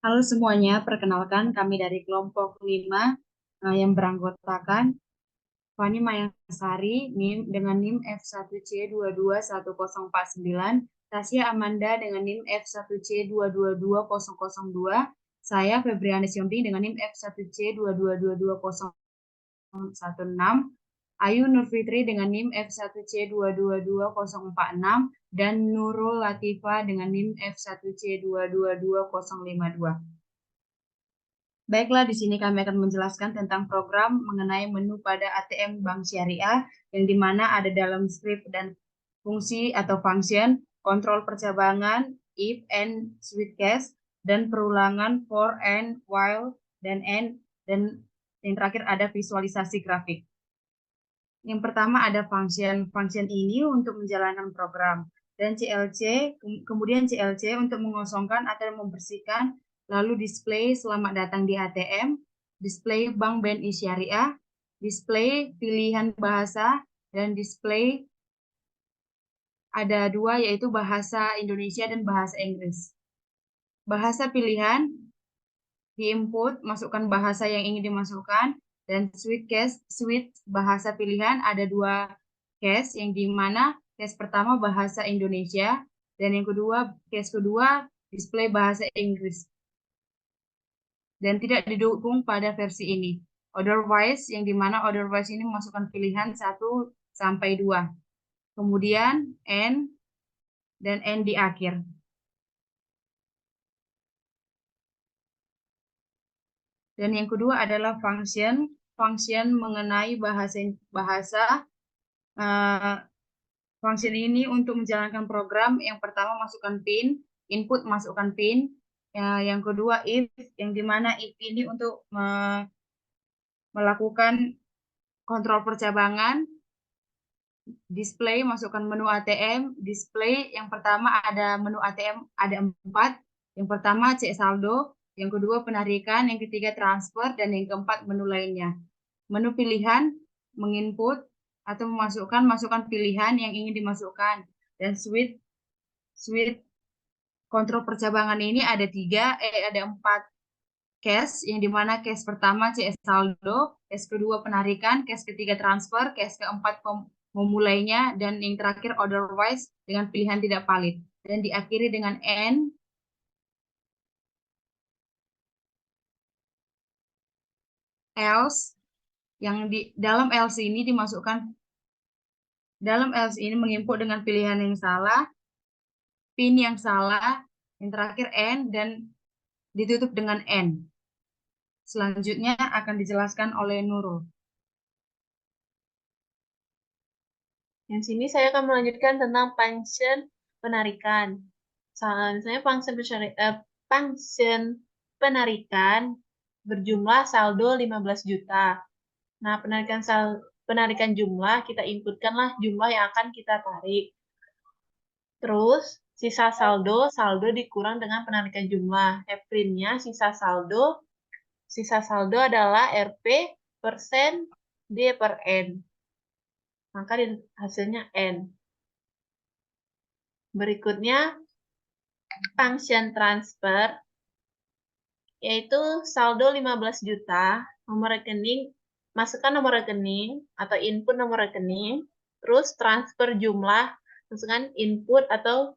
Halo semuanya, perkenalkan kami dari kelompok 5 yang beranggotakan Fani Mayasari dengan NIM F1C221049, Tasya Amanda dengan NIM F1C222002, saya Febriana Siomping dengan NIM F1C22222016, Ayu Nurfitri dengan NIM F1C222046, dan Nurul Latifa dengan NIM F1C222052. Baiklah, di sini kami akan menjelaskan tentang program mengenai menu pada ATM Bank Syariah, yang dimana ada dalam script dan fungsi atau function, kontrol percabangan, if and switch case, dan perulangan for and while, dan and, dan yang terakhir ada visualisasi grafik. Yang pertama ada function. Function ini untuk menjalankan program. Dan CLC, kemudian CLC untuk mengosongkan atau membersihkan, lalu display selamat datang di ATM, display Bank BNI Syariah, display pilihan bahasa, dan display ada dua, yaitu bahasa Indonesia dan bahasa Inggris. Bahasa pilihan di-input, masukkan bahasa yang ingin dimasukkan, dan switch bahasa pilihan ada dua case, yang dimana case pertama bahasa Indonesia, dan yang kedua, case kedua display bahasa Inggris. Dan tidak didukung pada versi ini. Otherwise, yang dimana otherwise ini masukkan pilihan 1 sampai 2. Kemudian and, dan and di akhir. Dan yang kedua adalah function mengenai bahasa. Function ini untuk menjalankan program. Yang pertama masukkan PIN, input masukkan PIN. Yang kedua if, yang dimana if ini untuk melakukan kontrol percabangan. Display masukkan menu ATM. Display yang pertama ada menu ATM ada 4. Yang pertama cek saldo, yang kedua penarikan, yang ketiga transfer, dan yang keempat menu lainnya. Menu pilihan menginput atau masukkan pilihan yang ingin dimasukkan. Dan switch kontrol percabangan ini ada 4 case, yang dimana case pertama cek saldo, case kedua penarikan, case ketiga transfer, case keempat memulainya, dan yang terakhir otherwise dengan pilihan tidak valid. Dan diakhiri dengan and, else, yang di dalam else ini dimasukkan, dalam else ini menginput dengan pilihan yang salah, pin yang salah, yang terakhir and, dan ditutup dengan end. Selanjutnya akan dijelaskan oleh Nurul. Yang sini saya akan melanjutkan tentang function penarikan. Misalnya function penarikan berjumlah saldo 15 juta. Nah, penarikan jumlah, kita inputkanlah jumlah yang akan kita tarik. Terus, sisa saldo dikurang dengan penarikan jumlah. F-nya sisa saldo adalah RP persen D per N. Maka hasilnya N. Berikutnya, function transfer, yaitu saldo 15 juta, masukkan nomor rekening atau input nomor rekening, terus transfer jumlah, masukkan input atau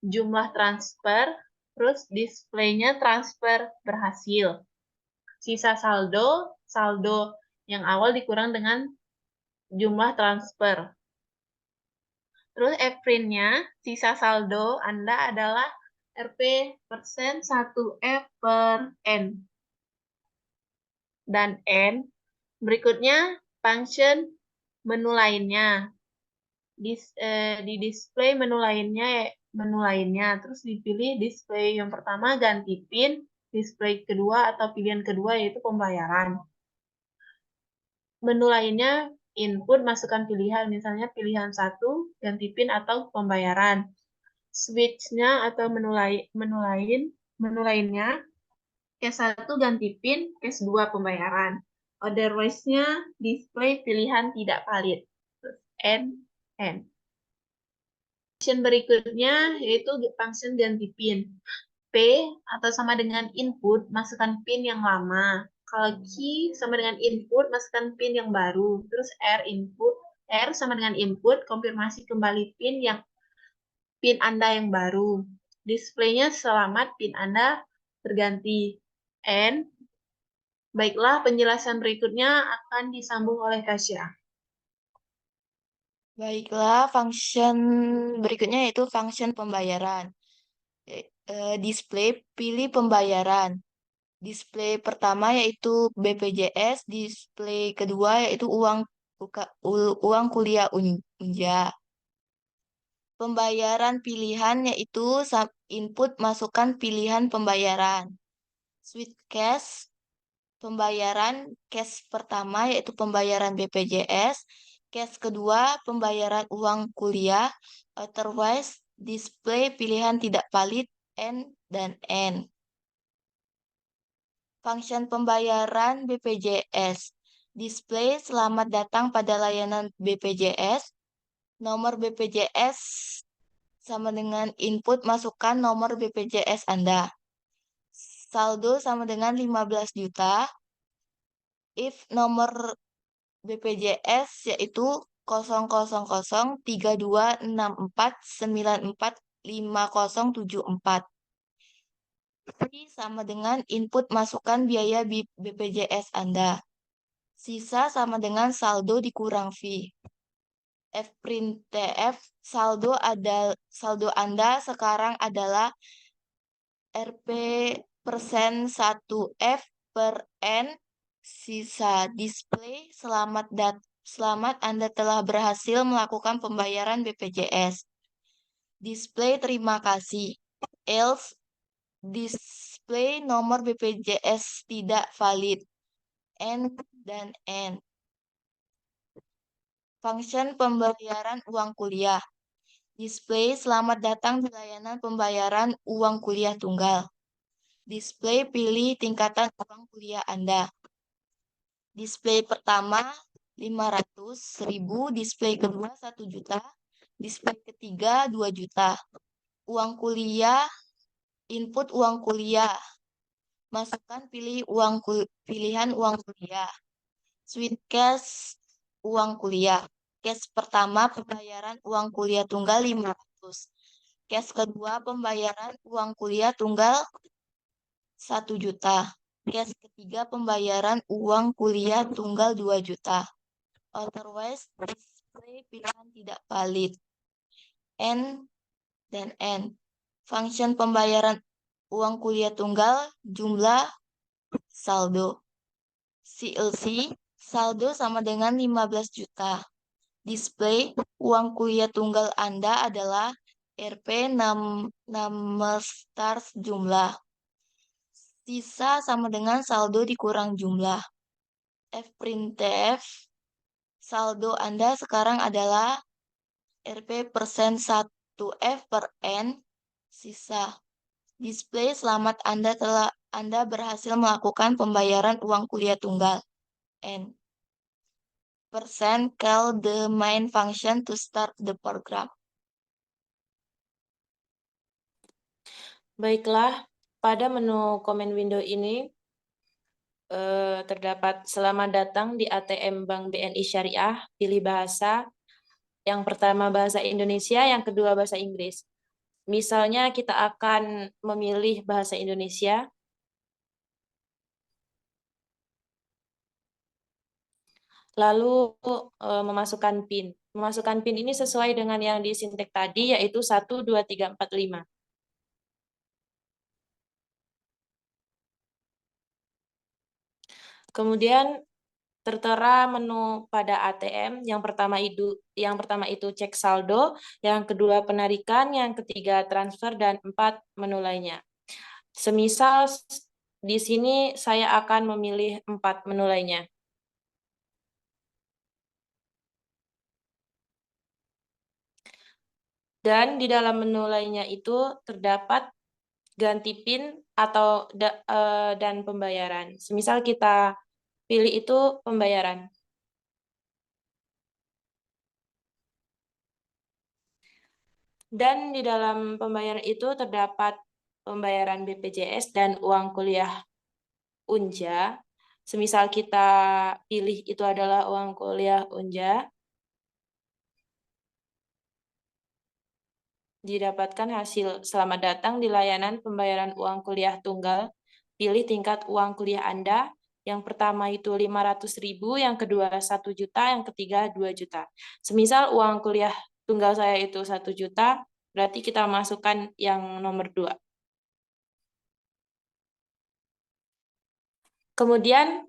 jumlah transfer, terus displaynya transfer berhasil. Sisa saldo yang awal dikurang dengan jumlah transfer. Terus F-nya, sisa saldo Anda adalah RP persen 1F per N. Dan N. Berikutnya, function menu lainnya. Di display menu lainnya, terus dipilih display yang pertama ganti PIN, display kedua atau pilihan kedua yaitu pembayaran. Menu lainnya input, masukkan pilihan, misalnya pilihan 1 ganti PIN atau pembayaran. Switch-nya atau menu lainnya case 1 ganti PIN, case 2 pembayaran. Otherwise-nya display pilihan tidak valid. N. Function berikutnya yaitu function ganti PIN. P atau sama dengan input, masukkan PIN yang lama. Kalau key sama dengan input, masukkan PIN yang baru. Terus R sama dengan input, konfirmasi kembali PIN Anda yang baru. Displaynya selamat PIN Anda terganti. N. Baiklah, penjelasan berikutnya akan disambung oleh Tasya. Baiklah, function berikutnya yaitu function pembayaran. Display pilih pembayaran. Display pertama yaitu BPJS, display kedua yaitu uang kuliah Unja. Pembayaran pilihan yaitu input masukkan pilihan pembayaran. Switch cash, pembayaran cash pertama yaitu pembayaran BPJS, cash kedua pembayaran uang kuliah, otherwise display pilihan tidak valid N dan N. Function pembayaran BPJS. Display selamat datang pada layanan BPJS. Nomor BPJS sama dengan input masukkan nomor BPJS Anda. Saldo sama dengan 15 juta. If nomor BPJS yaitu 0003264945074. Sama dengan input masukkan biaya BPJS Anda. Sisa sama dengan saldo dikurang fee. Fprintf saldo Anda sekarang adalah Rp persen 1F per N sisa. Display selamat Anda telah berhasil melakukan pembayaran BPJS. Display terima kasih. Else display nomor BPJS tidak valid. N dan N. Function pembayaran uang kuliah. Display selamat datang di layanan pembayaran uang kuliah tunggal. Display pilih tingkatan uang kuliah Anda. Display pertama 500.000, display kedua 1 juta, display ketiga 2 juta. Uang kuliah, input uang kuliah. Masukkan pilihan uang kuliah. Switch cash uang kuliah. Cash pertama pembayaran uang kuliah tunggal 500. Cash kedua pembayaran uang kuliah tunggal 1 juta. Cash ketiga pembayaran uang kuliah tunggal 2 juta. Otherwise, display pilihan tidak valid. N dan N. Function pembayaran uang kuliah tunggal jumlah saldo. CLC saldo sama dengan 15 juta. Display uang kuliah tunggal Anda adalah Rp 6 stars jumlah. Sisa sama dengan saldo dikurang jumlah. Fprintf saldo Anda sekarang adalah Rp persen 1F per N sisa. Display selamat Anda berhasil melakukan pembayaran uang kuliah tunggal. N. Persen call the main function to start the program. Baiklah, pada menu komen window ini terdapat selamat datang di ATM Bank BNI Syariah, pilih bahasa. Yang pertama bahasa Indonesia, yang kedua bahasa Inggris. Misalnya kita akan memilih bahasa Indonesia. Lalu memasukkan PIN. Memasukkan PIN ini sesuai dengan yang di sintek tadi, yaitu 1, 2, 3, 4, 5. Kemudian tertera menu pada ATM. Yang pertama itu cek saldo, yang kedua penarikan, yang ketiga transfer, dan 4 menu lainnya. Semisal di sini saya akan memilih 4 menu lainnya. Dan di dalam menu lainnya itu terdapat ganti PIN atau dan pembayaran. Semisal kita pilih itu pembayaran. Dan di dalam pembayaran itu terdapat pembayaran BPJS dan uang kuliah Unja. Semisal kita pilih itu adalah uang kuliah Unja, didapatkan hasil. Selamat datang di layanan pembayaran uang kuliah tunggal. Pilih tingkat uang kuliah Anda. Yang pertama itu 500.000, yang kedua 1 juta, yang ketiga 2 juta. Semisal uang kuliah tunggal saya itu 1 juta, berarti kita masukkan yang nomor 2. Kemudian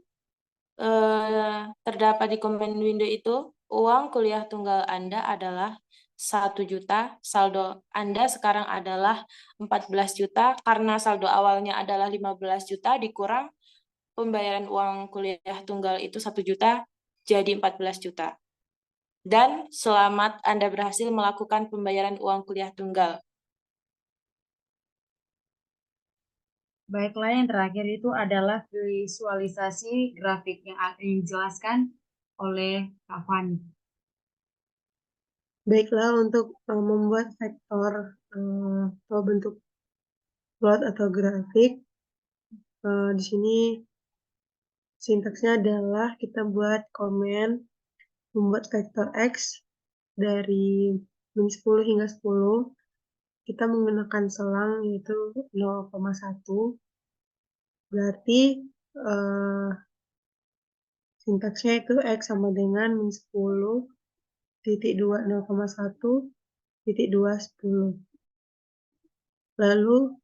terdapat di comment window itu, uang kuliah tunggal Anda adalah 1 juta, saldo Anda sekarang adalah 14 juta, karena saldo awalnya adalah 15 juta, dikurang pembayaran uang kuliah tunggal itu 1 juta, jadi 14 juta. Dan selamat Anda berhasil melakukan pembayaran uang kuliah tunggal. Baiklah, yang terakhir itu adalah visualisasi grafik yang dijelaskan oleh Kak Fani. Baiklah, untuk membuat vektor atau bentuk plot atau grafik, di sini sintaksnya adalah kita buat komen membuat vektor X dari min 10 hingga 10. Kita menggunakan selang yaitu 0,1. Berarti sintaksnya itu X sama dengan min 10 titik 2 0,1 titik 2 10. Lalu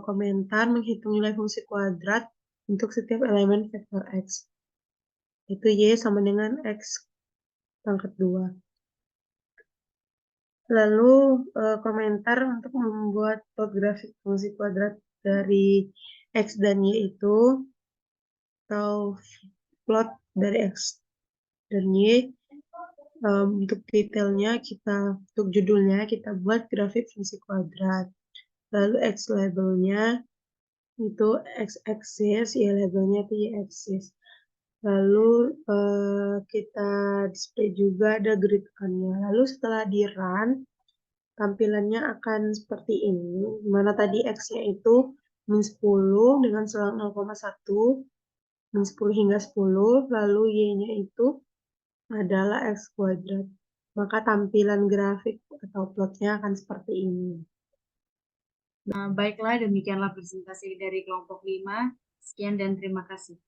komentar menghitung nilai fungsi kuadrat untuk setiap elemen vektor X. Itu Y sama dengan X pangkat 2. Lalu komentar untuk membuat plot grafik fungsi kuadrat dari X dan Y itu, atau plot dari X dan Y, untuk detailnya untuk judulnya kita buat grafik fungsi kuadrat. Lalu X labelnya itu X-axis, Y labelnya itu Y-axis. Lalu kita display juga ada grid on-nya. Lalu setelah di run, tampilannya akan seperti ini, dimana tadi X-nya itu min 10 dengan selang 0,1, min 10 hingga 10, lalu Y-nya itu adalah X kuadrat. Maka tampilan grafik atau plotnya akan seperti ini. Baiklah, demikianlah presentasi dari kelompok 5. Sekian dan terima kasih.